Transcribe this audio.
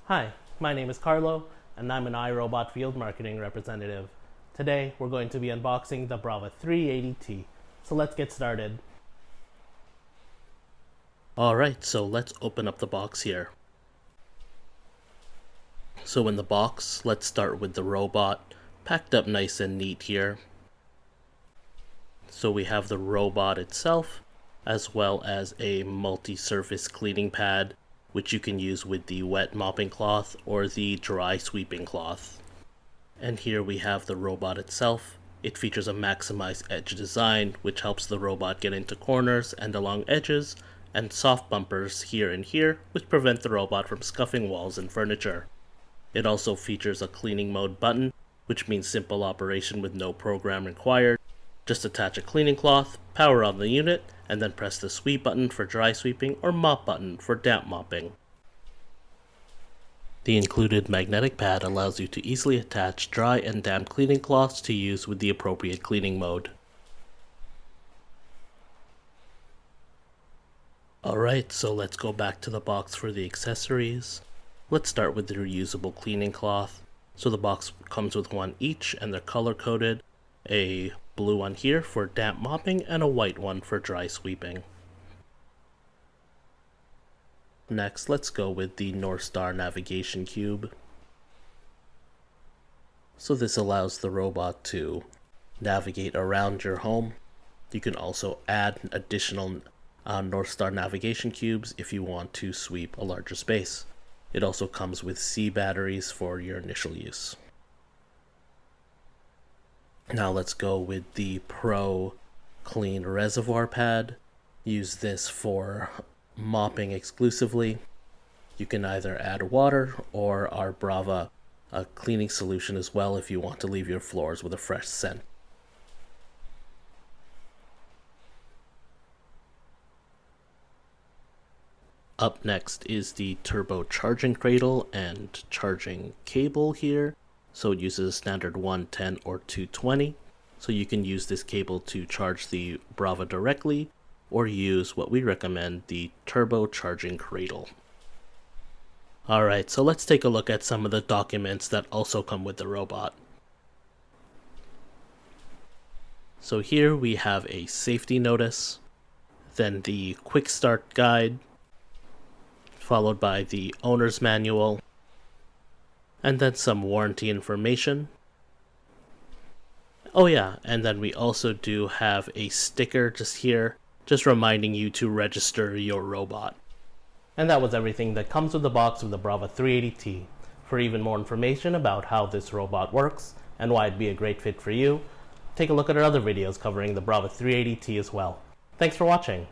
Hi, my name is Carlo, and I'm an iRobot field marketing representative. Today, we're going to be unboxing the Braava 380T. So let's get started. Alright, so let's open up the box here. So in the box, let's start with the robot, packed up nice and neat here. So we have the robot itself, as well as a multi-surface cleaning pad, which you can use with the wet mopping cloth or the dry sweeping cloth. And here we have the robot itself. It features a maximized edge design, which helps the robot get into corners and along edges, and soft bumpers here and here, which prevent the robot from scuffing walls and furniture. It also features a cleaning mode button, which means simple operation with no program required. Just attach a cleaning cloth, power on the unit, and then press the sweep button for dry sweeping or mop button for damp mopping. The included magnetic pad allows you to easily attach dry and damp cleaning cloths to use with the appropriate cleaning mode. Alright, so let's go back to the box for the accessories. Let's start with the reusable cleaning cloth. So the box comes with one each and they're color coded. A blue one here for damp mopping and a white one for dry sweeping. Next, let's go with the North Star navigation cube. So this allows the robot to navigate around your home. You can also add additional North Star navigation cubes if you want to sweep a larger space. It also comes with C batteries for your initial use. Now let's go with the Pro Clean Reservoir Pad. Use this for mopping exclusively. You can either add water or our Braava cleaning solution as well if you want to leave your floors with a fresh scent. Up next is the turbo charging cradle and charging cable here. So it uses a standard 110 or 220. So you can use this cable to charge the Braava directly or use what we recommend, the turbo charging cradle. Alright, so let's take a look at some of the documents that also come with the robot. So here we have a safety notice, then the quick start guide, followed by the owner's manual, and then some warranty information. Oh yeah, and then we also do have a sticker just here, just reminding you to register your robot. And that was everything that comes with the box of the Braava 380T. For even more information about how this robot works and why it'd be a great fit for you, take a look at our other videos covering the Braava 380T as well. Thanks for watching.